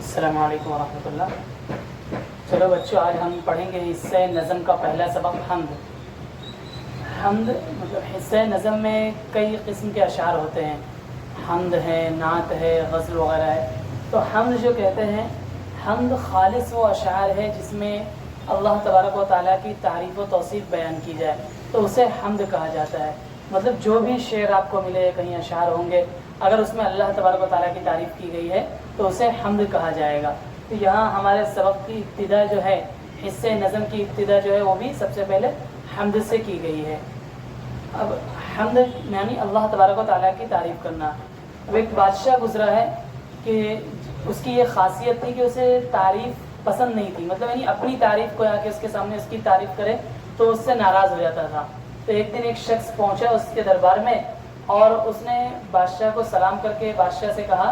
السلام علیکم ورحمۃ اللہ۔ چلو بچوں، آج ہم پڑھیں گے حصہ نظم کا پہلا سبق حمد۔ حمد مطلب حصہ نظم میں کئی قسم کے اشعار ہوتے ہیں، حمد ہے، نعت ہے، غزل وغیرہ ہے۔ تو حمد جو کہتے ہیں، حمد خالص وہ اشعار ہے جس میں اللہ تبارک و تعالیٰ کی تعریف و توصیف بیان کی جائے تو اسے حمد کہا جاتا ہے۔ مطلب جو بھی شعر آپ کو ملے، کہیں اشعار ہوں گے، اگر اس میں اللہ تبارک و تعالیٰ کی تعریف کی گئی ہے تو اسے حمد کہا جائے گا۔ تو یہاں ہمارے سبق کی ابتدا جو ہے، حصہ نظم کی ابتدا جو ہے وہ بھی سب سے پہلے حمد سے کی گئی ہے۔ اب حمد یعنی اللہ تبارک و تعالیٰ کی تعریف کرنا۔ اب ایک بادشاہ گزرا ہے کہ اس کی یہ خاصیت تھی کہ اسے تعریف پسند نہیں تھی، مطلب یعنی اپنی تعریف کو آ کے اس کے سامنے اس کی تعریف کرے تو اس سے ناراض ہو جاتا تھا۔ تو ایک دن ایک شخص پہنچا اس کے دربار میں اور اس نے بادشاہ کو سلام کر کے بادشاہ سے کہا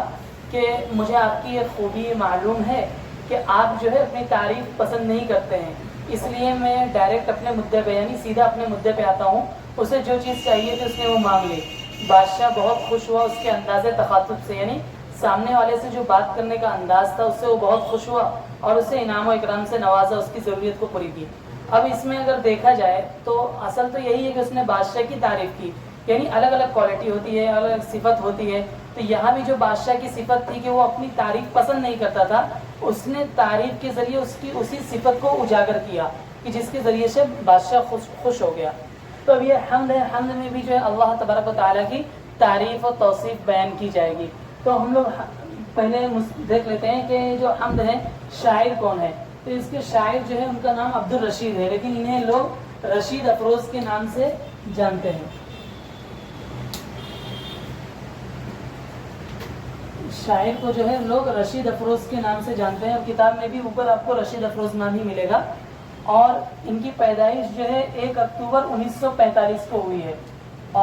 کہ مجھے آپ کی یہ خوبی معلوم ہے کہ آپ جو ہے اپنی تعریف پسند نہیں کرتے ہیں، اس لیے میں ڈائریکٹ اپنے مدعے پہ یعنی سیدھا اپنے مدعے پہ آتا ہوں۔ اسے جو چیز چاہیے تھی اس نے وہ مانگ لی۔ بادشاہ بہت خوش ہوا اس کے انداز تخاطب سے، یعنی سامنے والے سے جو بات کرنے کا انداز تھا اس سے وہ بہت خوش ہوا اور اسے انعام و اکرام سے نوازا، اس کی ضروریت کو پوری کی۔ اب اس میں اگر دیکھا جائے تو اصل تو یہی ہے کہ اس نے بادشاہ کی تعریف کی، یعنی الگ الگ کوالٹی ہوتی ہے، الگ الگ صفت ہوتی ہے۔ تو یہاں بھی جو بادشاہ کی صفت تھی کہ وہ اپنی تعریف پسند نہیں کرتا تھا، اس نے تعریف کے ذریعے اس کی اسی صفت کو اجاگر کیا کہ جس کے ذریعے سے بادشاہ خوش ہو گیا۔ تو اب یہ حمد ہے، حمد میں بھی جو ہے اللہ تبارک و تعالیٰ کی تعریف و توصیف بیان کی جائے گی۔ تو ہم لوگ پہلے دیکھ لیتے ہیں کہ جو حمد ہے شاعر کون ہے۔ تو اس کے شاعر جو ہے ان کا نام عبدالرشید ہے، لیکن انہیں لوگ رشید افروز کے نام سے جانتے ہیں۔ شاعر کو جو ہے لوگ رشید افروز کے نام سے جانتے ہیں، اور کتاب میں بھی اوپر آپ کو رشید افروز نام ہی ملے گا۔ اور ان کی پیدائش جو ہے 1 اکتوبر 1945 کو ہوئی ہے،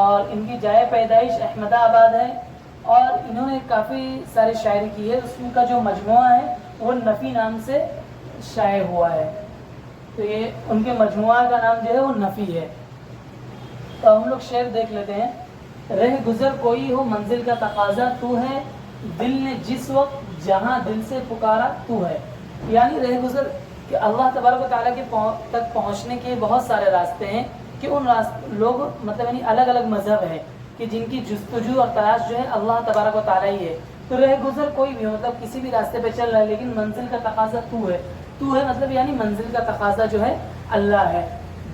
اور ان کی جائے پیدائش احمد آباد ہے، اور انہوں نے کافی ساری شاعری کی ہے۔ اس کا جو مجموعہ ہے وہ نفی نام سے شائع ہوا ہے۔ تو یہ ان کے مجموعہ کا نام جو ہے وہ نفی ہے۔ تو ہم لوگ شعر دیکھ لیتے ہیں۔ رہ گزر کوئی ہو منزل کا تقاضا تو ہے، دل نے جس وقت جہاں دل سے پکارا تو ہے۔ یعنی رہ گزر کہ اللہ تبارک و تعالیٰ کے تک پہنچنے کے بہت سارے راستے ہیں، کہ ان لوگ مطلب یعنی الگ الگ مذہب ہے کہ جن کی جستجو اور تلاش جو ہے اللہ تبارک و تعالیٰ ہی ہے۔ تو رہ گزر کوئی بھی مطلب کسی بھی راستے پہ چل رہا ہے، لیکن منزل کا تقاضا تو ہے مطلب یعنی منزل کا تقاضا جو ہے اللہ ہے۔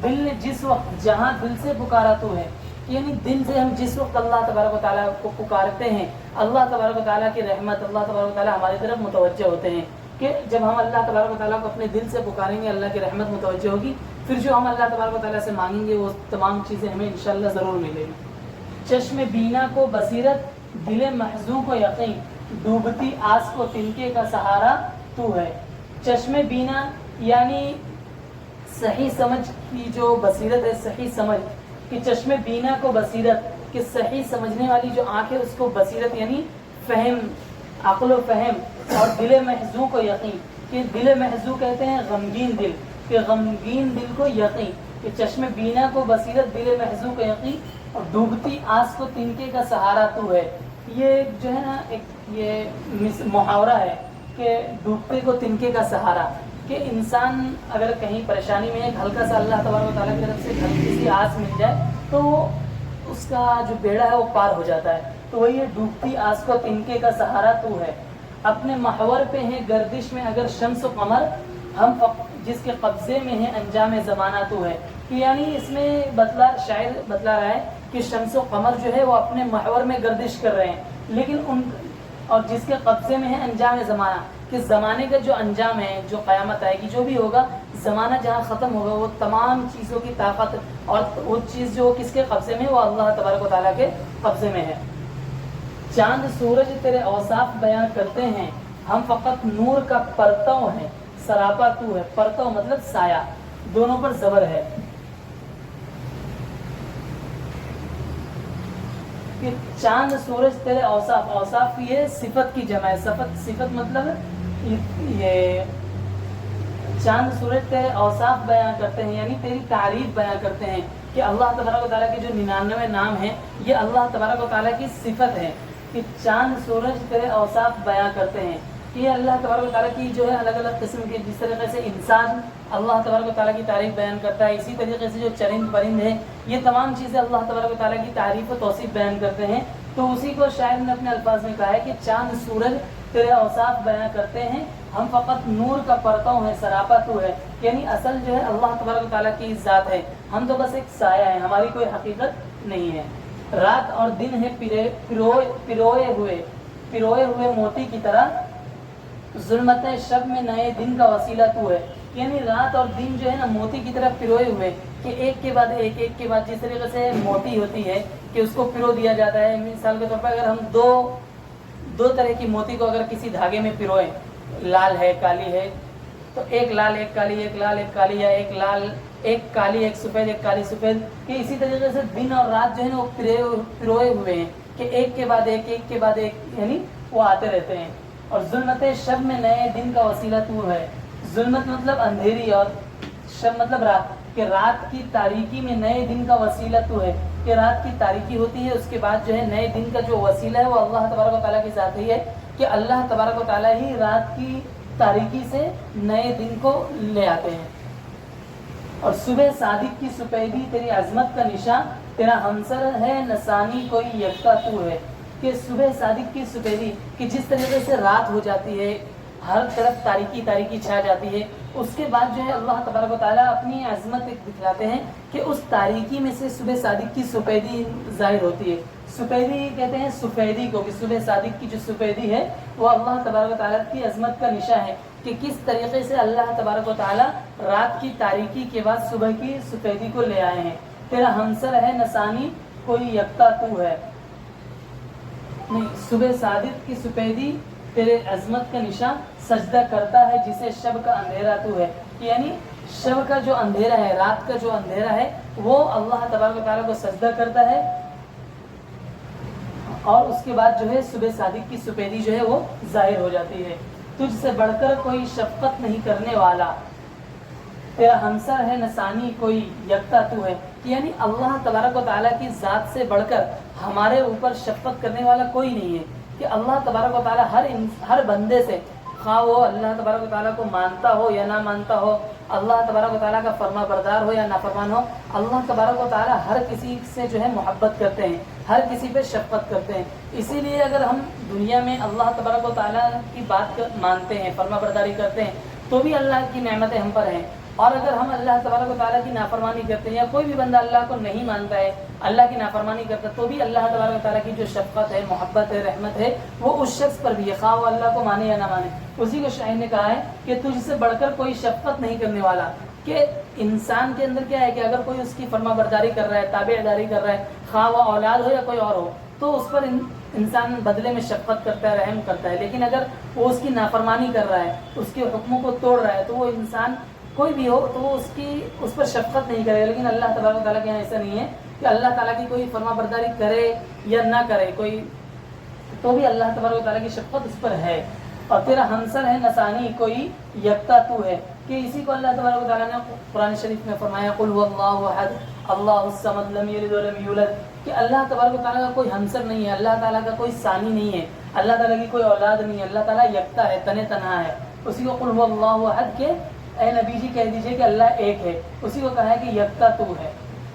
دل نے جس وقت جہاں دل سے پکارا تو ہے، یعنی دل سے ہم جس وقت اللہ تبارک و تعالیٰ کو پکارتے ہیں، اللہ تبارک و تعالیٰ کی رحمت، اللہ تبارک و تعالیٰ ہماری طرف متوجہ ہوتے ہیں کہ جب ہم اللہ تبارک و تعالیٰ کو اپنے دل سے پکاریں گے اللہ کی رحمت متوجہ ہوگی، پھر جو ہم اللہ تبارک و تعالیٰ سے مانگیں گے وہ تمام چیزیں ہمیں انشاءاللہ ضرور ملیں گی۔ چشم بینا کو بصیرت، دل محزوں کو یقین، ڈوبتی آس کو تنکے کا سہارا تو ہے۔ چشم بینا یعنی صحیح سمجھ کی جو بصیرت ہے، صحیح سمجھ کہ چشم بینا کو بصیرت کہ صحیح سمجھنے والی جو آنکھ ہے اس کو بصیرت یعنی فہم، عقل و فہم، اور دل محزوں کو یقین کہ دل محزوں کہتے ہیں غمگین دل، کہ غمگین دل کو یقین، کہ چشم بینا کو بصیرت، دل محزوں کو یقین، اور ڈوبتی آس کو تنکے کا سہارا تو ہے۔ یہ جو ہے نا ایک یہ محاورہ ہے کہ ڈوبتے کو تنکے کا سہارا، کہ انسان اگر کہیں پریشانی میں ہے، ہلکا سا اللہ تبارک و تعالیٰ کی طرف سے ہلکی سی آس مل جائے تو اس کا جو بیڑا ہے وہ پار ہو جاتا ہے۔ تو وہی ڈوبتی آس کو تنکے کا سہارا تو ہے۔ اپنے محور پہ ہیں گردش میں اگر شمس و قمر، ہم جس کے قبضے میں ہے انجام زمانہ تو ہے۔ یعنی اس میں شاعر بتلا رہا ہے کہ شمس و قمر جو ہے وہ اپنے محور میں گردش کر رہے ہیں، لیکن اور جس کے قبضے میں ہے انجام زمانہ، کہ زمانے کا جو انجام ہے، جو قیامت آئے گی، جو بھی ہوگا، زمانہ جہاں ختم ہوگا وہ تمام چیزوں کی طاقت اور وہ چیز جو کس کے قبضے میں، وہ اللہ تبارک و تعالیٰ کے قبضے میں ہے۔ چاند سورج تیرے اوصاف بیان کرتے ہیں، ہم فقط نور کا پرتو ہیں، سراپا تو ہے۔ پرتو مطلب سایہ، دونوں پر زبر ہے۔ کہ چاند سورج تیرے اوصاف، اوصاف یہ صفت کی جمع ہے، صفت مطلب یہ چاند سورج تیرے اوصاف بیان کرتے ہیں، یعنی تیری تعریف بیان کرتے ہیں، کہ اللہ تبارک و تعالیٰ کے جو 99 نام ہیں یہ اللہ تبارک و تعالیٰ کی صفت ہے، کہ چاند سورج تیرے اوصاف بیان کرتے ہیں، کہ یہ اللہ تبارک و تعالیٰ کی جو ہے الگ الگ قسم کے، جس طریقے سے انسان اللہ تبارک و تعالیٰ کی تعریف بیان کرتا ہے، اسی طریقے سے جو چرند پرند ہے یہ تمام چیزیں اللہ تبارک و تعالیٰ کی تعریف و توصیف بیان کرتے ہیں. تو اسی کو شاعر نے اپنے الفاظ میں کہا ہے کہ چاند سورج تیرے اوصاف بیان کرتے ہیں، ہم فقط نور کا پرتو ہے، سراپا تو ہے. یعنی اصل جو ہے اللہ تبارک و تعالیٰ کی ذات ہے، ہم تو بس ایک سایہ ہیں، ہماری کوئی حقیقت نہیں ہے. رات اور دن ہے پروئے ہوئے موتی کی طرح، ظلمت شب میں نئے دن کا وسیلہ تو ہے. یعنی رات اور دن جو ہے نا موتی کی طرح پروئے ہوئے، کہ ایک کے بعد ایک، ایک کے بعد، جس طریقے سے موتی ہوتی ہے کہ اس کو پرو دیا جاتا ہے. مثال کے طور پر اگر ہم دو طرح کی موتی کو اگر کسی دھاگے میں پروئیں، لال ہے کالی ہے، تو ایک لال ایک کالی، ایک لال ایک کالی، یا ایک لال ایک کالی ایک سفید، ایک کالی سفید، کہ اسی طریقے سے دن اور رات جو ہے نا وہ پروئے ہوئے ہیں کہ ایک کے بعد ایک، ایک کے بعد ایک، یعنی وہ آتے رہتے ہیں. اور ظلمت شب میں نئے دن کا وسیلہ تو ہے. ظلمت مطلب اندھیری اور شب مطلب رات، کہ رات کی تاریکی میں نئے دن کا وسیلہ تو ہے، کہ رات کی تاریکی ہوتی ہے، اس کے بعد جو ہے نئے دن کا جو وسیلہ ہے وہ اللہ تبارک و تعالیٰ کی ذات ہی ہے، کہ اللہ تبارک و تعالیٰ ہی رات کی تاریکی سے نئے دن کو لے آتے ہیں. اور صبح صادق کی سپیدی تیری عظمت کا نشان، تیرا ہمسر ہے نسانی کوئی یکتا تو ہے. کہ صبح صادق کی سپیدی، کہ جس طریقے سے رات ہو جاتی ہے، ہر طرف تاریکی تاریکی چھا جاتی ہے، اس کے بعد جو ہے اللہ تبارک و تعالیٰ اپنی عظمت دکھلاتے ہیں کہ اس تاریکی میں سے صبح صادق کی سپیدی ظاہر ہوتی ہے. سپیدی کہتے ہیں سفیدی کو، کہ صبح صادق کی جو سپیدی ہے وہ اللہ تبارک و تعالیٰ کی عظمت کا نشان ہے، کہ کس طریقے سے اللہ تبارک و تعالیٰ رات کی تاریکی کے بعد صبح کی سفیدی کو لے آئے ہیں. تیرا ہمسر ہے نسانی کوئی یکتا تو ہے. نہیں، صبح صادق کی سپیدی تیرے عظمت کا نشان، سجدہ کرتا ہے جسے شب کا اندھیرا تو ہے. یعنی شب کا جو اندھیرا ہے، رات کا جو اندھیرا ہے، وہ اللہ تبارک و تعالیٰ کو سجدہ کرتا ہے، اور اس کے بعد جو ہے صبح صادق کی سپیدی جو ہے وہ ظاہر ہو جاتی ہے. تجھ سے بڑھ کر کوئی شفقت نہیں کرنے والا، تیرا ہمسر ہے نسانی کوئی یکتا تو ہے. یعنی اللہ تبارک و تعالیٰ کی ذات سے بڑھ کر ہمارے اوپر شفقت کرنے والا کوئی نہیں ہے. کہ اللہ تبارک و تعالیٰ ہر بندے سے، خواہ وہ اللہ تبارک و تعالیٰ کو مانتا ہو یا نہ مانتا ہو، اللہ تبارک و تعالیٰ کا فرما بردار ہو یا نافرمان ہو، اللہ تبارک و تعالیٰ ہر کسی سے جو ہے محبت کرتے ہیں، ہر کسی پہ شفقت کرتے ہیں. اسی لیے اگر ہم دنیا میں اللہ تبارک و تعالیٰ کی بات مانتے ہیں، فرما برداری کرتے ہیں، تو بھی اللہ کی نعمتیں ہم پر ہیں. اور اگر ہم اللہ تبارک و تعالیٰ کی نافرمانی کرتے ہیں، یا کوئی بھی بندہ اللہ کو نہیں مانتا ہے، اللہ کی نافرمانی کرتا ہے، تو بھی اللہ تبارک و تعالیٰ کی جو شفقت ہے، محبت ہے، رحمت ہے، وہ اس شخص پر بھی ہے، خواہ وہ اللہ کو مانے یا نہ مانے. اسی کو شاعر نے کہا ہے کہ تجھ سے بڑھ کر کوئی شفقت نہیں کرنے والا. کہ انسان کے اندر کیا ہے کہ اگر کوئی اس کی فرما برداری کر رہا ہے، تابع داری کر رہا ہے، خواہ وہ اولاد ہو یا کوئی اور ہو، تو اس پر انسان بدلے میں شفقت کرتا ہے، رحم کرتا ہے. لیکن اگر وہ اس کی نافرمانی کر رہا ہے، اس کے حکموں کو توڑ رہا ہے، تو وہ انسان کوئی بھی ہو تو وہ اس پر شفقت نہیں کرے. لیکن اللہ تبارک و تعالیٰ کے یہاں ایسا نہیں ہے کہ اللہ تعالیٰ کی کوئی فرما برداری کرے یا نہ کرے کوئی، تو بھی اللہ تبارک و تعالیٰ کی شفقت اس پر ہے. اور تیرا ہمسر ہے نسانی کوئی یکتا تو ہے. کہ اسی کو اللہ تبارک و تعالیٰ نے قرآن شریف میں فرمایا قل هو اللہ احد اللہ الصمد لم یلد ولم یولد. کہ اللہ تبارک و تعالیٰ کا کوئی ہمسر نہیں ہے، اللہ تعالیٰ کا کوئی ثانی نہیں ہے، اللہ تعالیٰ کی کوئی اولاد نہیں ہے، اللہ تعالیٰ یکتا ہے، تن تنہا ہے. اسی کو قل هو اللہ احد کے اے نبی جی کہہ دیجئے کہ اللہ ایک ہے. اسی کو کہا ہے کہ یکتا تو ہے.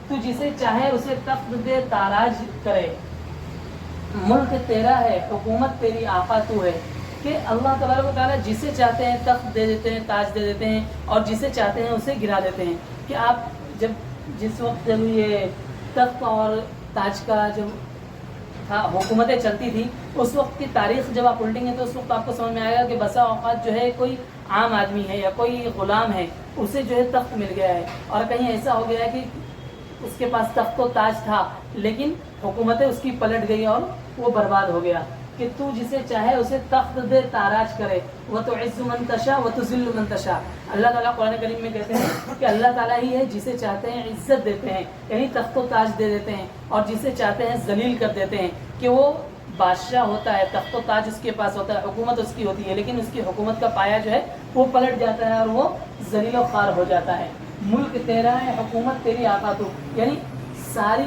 تو جسے چاہے اسے تخت دے تاراج کرے، ملک تیرا ہے حکومت تیری آقا تو ہے. کہ اللہ تبارک و تعالیٰ جسے چاہتے ہیں تخت دے دیتے ہیں، تاج دے دیتے ہیں، اور جسے چاہتے ہیں اسے گرا دیتے ہیں. کہ آپ جس وقت جب یہ تخت اور تاج کا جب حکومتیں چلتی تھی، اس وقت کی تاریخ جب آپ الٹیں گے تو اس وقت آپ کو سمجھ میں آئے گا کہ بسا اوقات جو ہے کوئی عام آدمی ہے یا کوئی غلام ہے، اسے جو ہے تخت مل گیا ہے، اور کہیں ایسا ہو گیا ہے کہ اس کے پاس تخت و تاج تھا لیکن حکومتیں اس کی پلٹ گئی اور وہ برباد ہو گیا. کہ تو جسے چاہے اسے تخت دے تاراج کرے، وَتُعِزُّ مَن تَشَاءُ وَتُذِلُّ مَن تَشَاءُ. اللہ تعالیٰ قرآن کریم میں کہتے ہیں کہ اللہ تعالیٰ ہی ہے جسے چاہتے ہیں عزت دیتے ہیں، یعنی تخت و تاج دے دیتے ہیں، اور جسے چاہتے ہیں ذلیل کر دیتے ہیں. کہ وہ بادشاہ ہوتا ہے، تخت و تاج اس کے پاس ہوتا ہے، حکومت اس کی ہوتی ہے، لیکن اس کی حکومت کا پایا جو ہے وہ پلٹ جاتا ہے اور وہ ذلیل و خوار ہو جاتا ہے. ملک تیرا ہے حکومت تیری آقا تو. یعنی ساری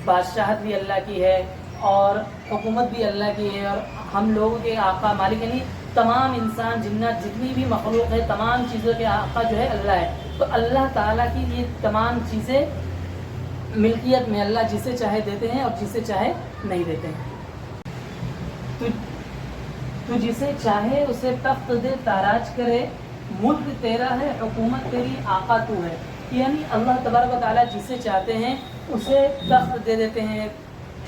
بادشاہت بھی اللہ کی ہے اور حکومت بھی اللہ کی ہے، اور ہم لوگوں کے آقا مالک، یعنی تمام انسان جنات جتنی بھی مخلوق ہے تمام چیزوں کے آقا جو ہے اللہ ہے. تو اللہ تعالیٰ کی یہ تمام چیزیں ملکیت میں اللہ جسے چاہے دیتے ہیں اور جسے چاہے نہیں دیتے ہیں. تو جسے چاہے اسے تخت دے تاراج کرے، ملک تیرا ہے حکومت تیری آقا تو ہے. یعنی اللہ تبارک و تعالیٰ جسے چاہتے ہیں اسے تخت دے دیتے ہیں،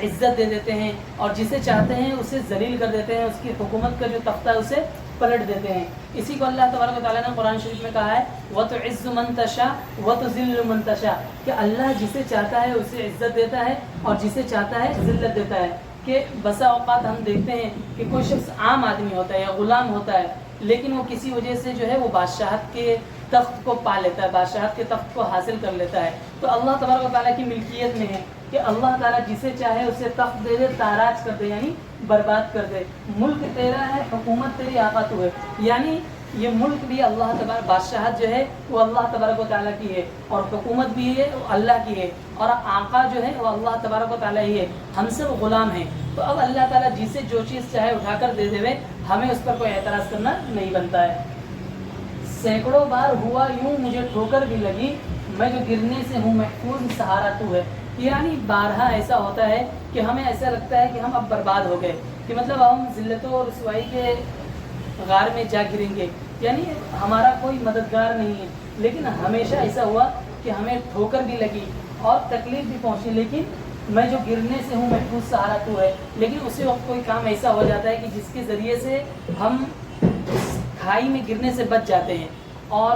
عزت دے دیتے ہیں، اور جسے چاہتے ہیں اسے ذلیل کر دیتے ہیں، اس کی حکومت کا جو تختہ ہے اسے پلٹ دیتے ہیں. اسی کو اللہ تبارک و تعالیٰ نے قرآن شریف میں کہا ہے وَتُعِزُّ مَن تَشَاءُ وَتُذِلُّ مَن تَشَاءُ کہ اللہ جسے چاہتا ہے اسے عزت دیتا ہے اور جسے چاہتا ہے ذلت دیتا ہے. کہ بسا اوقات ہم دیکھتے ہیں کہ کوئی شخص عام آدمی ہوتا ہے یا غلام ہوتا ہے، لیکن وہ کسی وجہ سے جو ہے وہ بادشاہت کے تخت کو پا لیتا ہے، بادشاہت کے تخت کو حاصل کر لیتا ہے. تو اللہ تبارک و تعالیٰ کی ملکیت میں ہے کہ اللہ تعالیٰ جسے چاہے اسے تخت دے دے، تاراج کر دے یعنی برباد کر دے. ملک تیرا ہے حکومت تیری آقا تو ہے. یعنی یہ ملک بھی اللہ تبارک، بادشاہت جو ہے وہ اللہ تبارک و تعالیٰ کی ہے، اور حکومت بھی ہے وہ اللہ کی ہے، اور آقا جو ہے وہ اللہ تبارک و تعالیٰ ہی ہے. ہم سب غلام ہیں. تو اب اللہ تعالیٰ جسے جو چیز چاہے اٹھا کر دے دے، ہمیں اس پر کوئی اعتراض کرنا نہیں بنتا ہے. سینکڑوں بار ہوا یوں مجھے ٹھوکر بھی لگی، میں جو گرنے سے ہوں محفوظ سہارا تو ہے. یعنی بارہا ایسا ہوتا ہے کہ ہمیں ایسا لگتا ہے کہ ہم اب برباد ہو گئے، کہ مطلب ہم ذلت و رسوائی کے غار میں جا گریں گے، یعنی ہمارا کوئی مددگار نہیں ہے. لیکن ہمیشہ ایسا ہوا کہ ہمیں ٹھوکر بھی لگی اور تکلیف بھی پہنچی، لیکن میں جو گرنے سے ہوں محفوظ سہارا تو ہے. لیکن اسی وقت کوئی کام ایسا ہو جاتا ہے کہ جس کے ذریعے سے ہم کھائی میں گرنے سے بچ جاتے ہیں، اور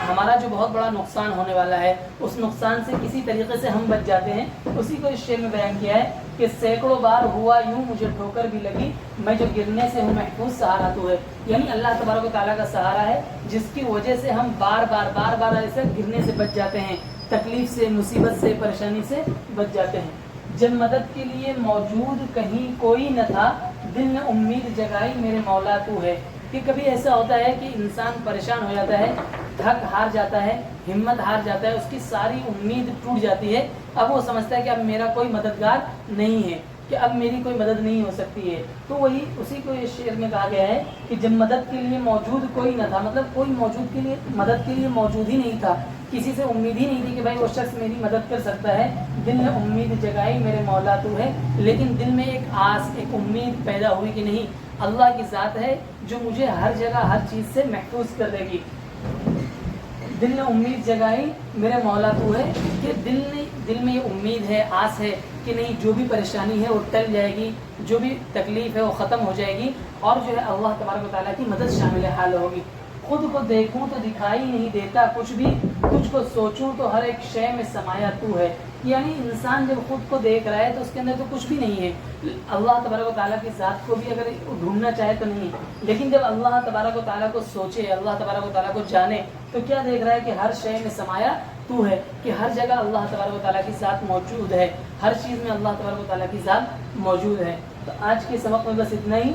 ہمارا جو بہت بڑا نقصان ہونے والا ہے اس نقصان سے کسی طریقے سے ہم بچ جاتے ہیں. اسی کو اس شعر میں بیان کیا ہے کہ سینکڑوں بار ہوا یوں مجھے ٹھوکر بھی لگی، میں جو گرنے سے ہوں محفوظ سہارا تو ہے. یعنی اللہ تبارک و تعالیٰ کا سہارا ہے جس کی وجہ سے ہم بار بار ایسے گرنے سے بچ جاتے ہیں، تکلیف سے، مصیبت سے، پریشانی سے بچ جاتے ہیں. جب مدد کے لیے موجود کہیں کوئی نہ تھا، دل نے امید جگائی میرے مولا تو ہے. کہ کبھی ایسا ہوتا ہے کہ انسان پریشان ہو جاتا ہے، تھک ہار جاتا ہے، ہمت ہار جاتا ہے، اس کی ساری امید ٹوٹ جاتی ہے. اب وہ سمجھتا ہے کہ اب میرا کوئی مددگار نہیں ہے، کہ اب میری کوئی مدد نہیں ہو سکتی ہے. تو وہی اسی کو اس شعر میں کہا گیا ہے کہ جب مدد کے لیے موجود کوئی نہ تھا، مطلب کوئی موجود کے لیے مدد کے لیے موجود ہی نہیں تھا، کسی سے امید ہی نہیں تھی کہ بھائی وہ شخص میری مدد کر سکتا ہے. دل نے امید جگائی میرے مولا تو ہے. لیکن دل میں ایک آس، ایک امید پیدا ہوئی کہ نہیں، اللہ کی ذات ہے جو مجھے ہر جگہ ہر چیز سے محفوظ کر دے گی. دل نے امید جگائی میرے مولا تو ہے، کہ دل میں یہ امید ہے، آس ہے کہ نہیں، جو بھی پریشانی ہے وہ ٹل جائے گی، جو بھی تکلیف ہے وہ ختم ہو جائے گی، اور جو ہے اللہ تبارک و تعالیٰ کی مدد شامل حال ہوگی. خود کو دیکھوں تو دکھائی نہیں دیتا کچھ بھی، تجھ کو سوچوں تو ہر ایک شے میں سمایا تو ہے. یعنی انسان جب خود کو دیکھ رہا ہے تو اس کے اندر تو کچھ بھی نہیں ہے. اللہ تبارک و تعالیٰ کی ذات کو بھی اگر ڈھونڈنا چاہے تو نہیں، لیکن جب اللہ تبارک و تعالیٰ کو سوچے، اللہ تبارک و تعالیٰ کو جانے، تو کیا دیکھ رہا ہے کہ ہر شے میں سمایا تو ہے، کہ ہر جگہ اللہ تبارک و تعالیٰ کی ذات موجود ہے، ہر چیز میں اللہ تبارک و تعالیٰ کی ذات موجود ہے. تو آج کے سبق میں بس اتنا ہی.